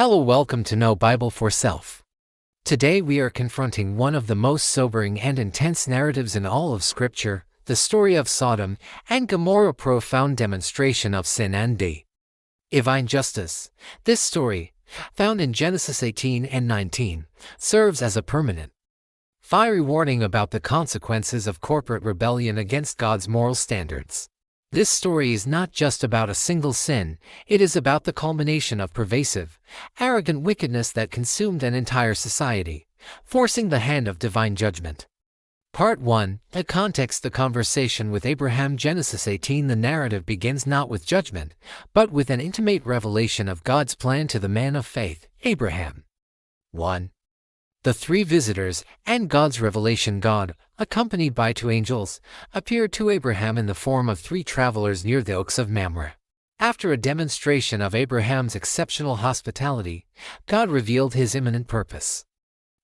Hello, welcome to Know Bible for Self. Today we are confronting one of the most sobering and intense narratives in all of Scripture, the story of Sodom and Gomorrah, profound demonstration of sin and divine justice. This story, found in Genesis 18 and 19, serves as a permanent, fiery warning about the consequences of corporate rebellion against God's moral standards. This story is not just about a single sin, it is about the culmination of pervasive, arrogant wickedness that consumed an entire society, forcing the hand of divine judgment. Part 1. The context. The conversation with Abraham. Genesis 18. The narrative begins not with judgment, but with an intimate revelation of God's plan to the man of faith, Abraham. 1. The three visitors and God's revelation. God, accompanied by two angels, appeared to Abraham in the form of three travelers near the oaks of Mamre. After a demonstration of Abraham's exceptional hospitality, God revealed his imminent purpose.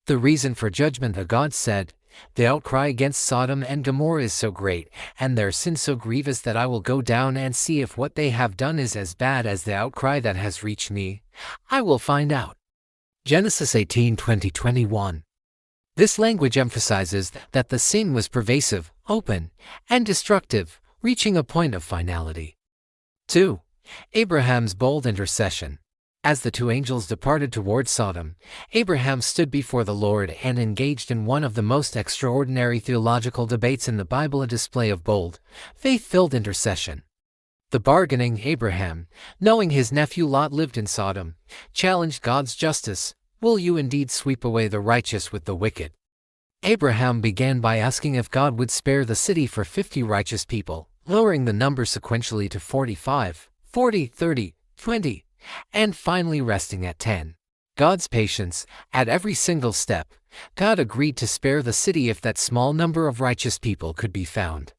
The reason for judgment. God said, "The outcry against Sodom and Gomorrah is so great, and their sin so grievous, that I will go down and see if what they have done is as bad as the outcry that has reached me. I will find out." Genesis 18:20-21. This language emphasizes that the sin was pervasive, open, and destructive, reaching a point of finality. 2. Abraham's bold intercession. As the two angels departed toward Sodom, Abraham stood before the Lord and engaged in one of the most extraordinary theological debates in the Bible, a display of bold, faith-filled intercession. The bargaining Abraham, knowing his nephew Lot lived in Sodom, challenged God's justice. "Will you indeed sweep away the righteous with the wicked?" Abraham began by asking if God would spare the city for 50 righteous people, lowering the number sequentially to 45, 40, 30, 20, and finally resting at 10. God's patience, at every single step. God agreed to spare the city if that small number of righteous people could be found.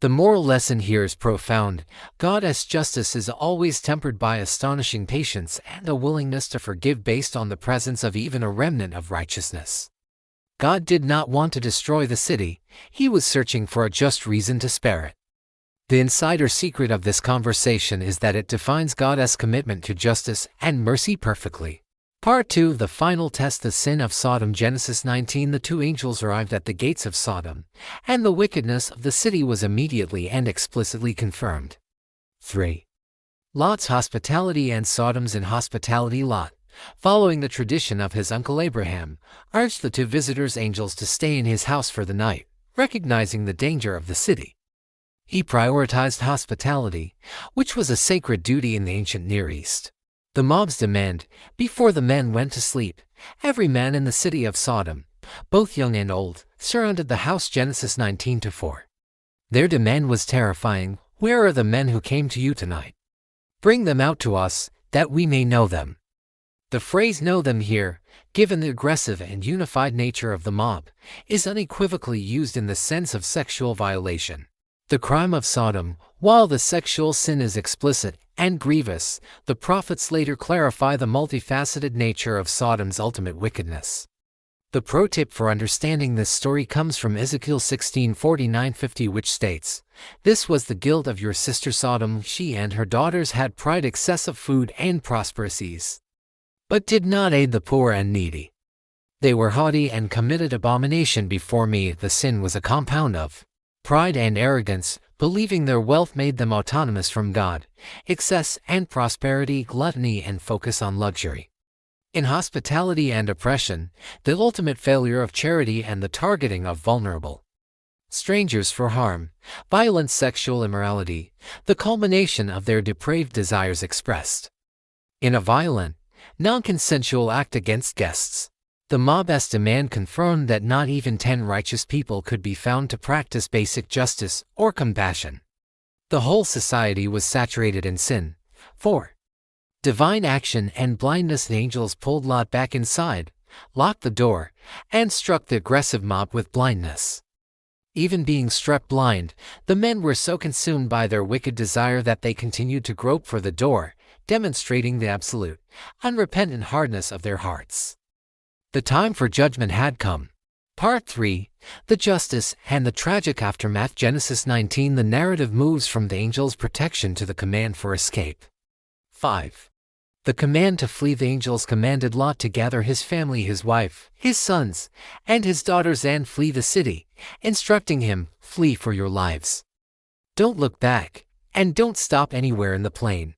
The moral lesson here is profound. God's justice is always tempered by astonishing patience and a willingness to forgive based on the presence of even a remnant of righteousness. God did not want to destroy the city, he was searching for a just reason to spare it. The insider secret of this conversation is that it defines God's commitment to justice and mercy perfectly. Part 2. The final test. The sin of Sodom. Genesis 19. The two angels arrived at the gates of Sodom, and the wickedness of the city was immediately and explicitly confirmed. 3. Lot's hospitality and Sodom's inhospitality. Lot, following the tradition of his uncle Abraham, urged the two visitors' angels to stay in his house for the night, recognizing the danger of the city. He prioritized hospitality, which was a sacred duty in the ancient Near East. The mob's demand, before the men went to sleep, every man in the city of Sodom, both young and old, surrounded the house. Genesis 19-4. Their demand was terrifying. "Where are the men who came to you tonight? Bring them out to us, that we may know them." The phrase "know them" here, given the aggressive and unified nature of the mob, is unequivocally used in the sense of sexual violation. The crime of Sodom, while the sexual sin is explicit and grievous, the prophets later clarify the multifaceted nature of Sodom's ultimate wickedness. The pro tip for understanding this story comes from Ezekiel 16:49-50, which states, "This was the guilt of your sister Sodom. She and her daughters had pride, excessive food, and prosperous ease, but did not aid the poor and needy. They were haughty and committed abomination before me." The sin was a compound of pride and arrogance, believing their wealth made them autonomous from God, excess and prosperity, gluttony and focus on luxury, inhospitality and oppression, the ultimate failure of charity and the targeting of vulnerable strangers for harm, violent sexual immorality, the culmination of their depraved desires expressed in a violent, non-consensual act against guests. The mob's demand confirmed that not even 10 righteous people could be found to practice basic justice or compassion. The whole society was saturated in sin. 4. Divine action and blindness. The angels pulled Lot back inside, locked the door, and struck the aggressive mob with blindness. Even being struck blind, the men were so consumed by their wicked desire that they continued to grope for the door, demonstrating the absolute, unrepentant hardness of their hearts. The time for judgment had come. Part 3. The justice and the tragic aftermath. Genesis 19. The narrative moves from the angel's protection to the command for escape. 5. The command to flee. The angels commanded Lot to gather his family, his wife, his sons, and his daughters and flee the city, instructing him, "Flee for your lives. Don't look back, and don't stop anywhere in the plain.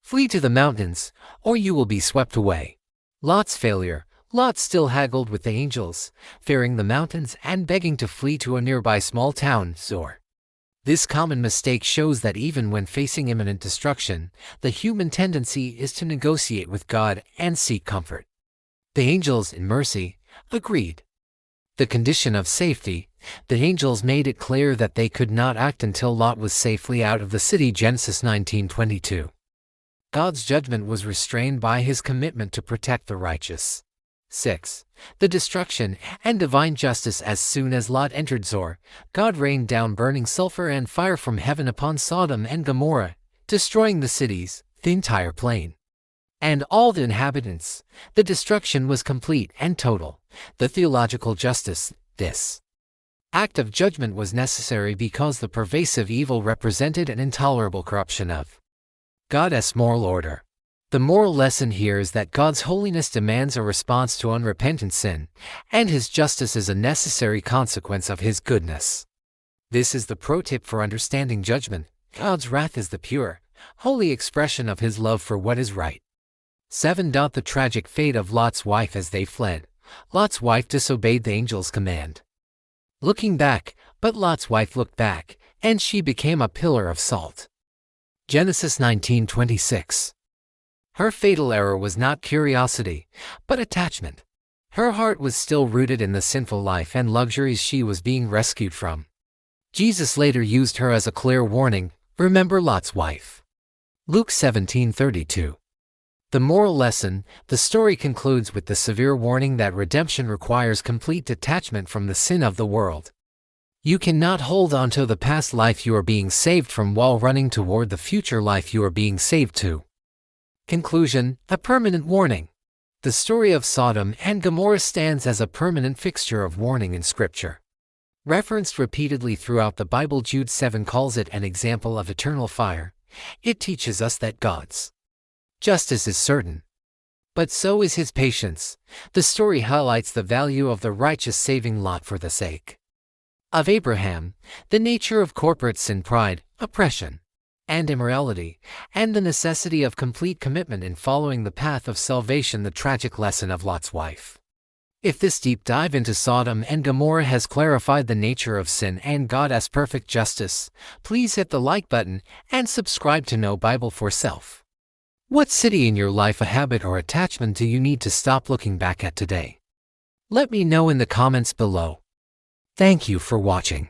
Flee to the mountains, or you will be swept away." Lot's failure. Lot still haggled with the angels, fearing the mountains and begging to flee to a nearby small town, Zoar. This common mistake shows that even when facing imminent destruction, the human tendency is to negotiate with God and seek comfort. The angels, in mercy, agreed. The condition of safety. The angels made it clear that they could not act until Lot was safely out of the city. Genesis 19:22. God's judgment was restrained by his commitment to protect the righteous. 6. The destruction and divine justice. As soon as Lot entered Zoar, God rained down burning sulfur and fire from heaven upon Sodom and Gomorrah, destroying the cities, the entire plain, and all the inhabitants. The destruction was complete and total. The theological justice. This act of judgment was necessary because the pervasive evil represented an intolerable corruption of God's moral order. The moral lesson here is that God's holiness demands a response to unrepentant sin, and his justice is a necessary consequence of his goodness. This is the pro tip for understanding judgment. God's wrath is the pure, holy expression of his love for what is right. 7. The tragic fate of Lot's wife. As they fled, Lot's wife disobeyed the angel's command, looking back, but Lot's wife looked back, and she became a pillar of salt. Genesis 19:26. Her fatal error was not curiosity, but attachment. Her heart was still rooted in the sinful life and luxuries she was being rescued from. Jesus later used her as a clear warning, "Remember Lot's wife." Luke 17:32. The moral lesson. The story concludes with the severe warning that redemption requires complete detachment from the sin of the world. You cannot hold on to the past life you are being saved from while running toward the future life you are being saved to. Conclusion. A permanent warning. The story of Sodom and Gomorrah stands as a permanent fixture of warning in Scripture. Referenced repeatedly throughout the Bible, Jude 7 calls it an example of eternal fire. It teaches us that God's justice is certain, but so is his patience. The story highlights the value of the righteous saving Lot for the sake of Abraham, the nature of corporate sin, pride, oppression, and immorality, and the necessity of complete commitment in following the path of salvation. The tragic lesson of Lot's wife. If this deep dive into Sodom and Gomorrah has clarified the nature of sin and God's perfect justice, please hit the like button and subscribe to Know Bible for Self. What city in your life, a habit or attachment do you need to stop looking back at today? Let me know in the comments below. Thank you for watching.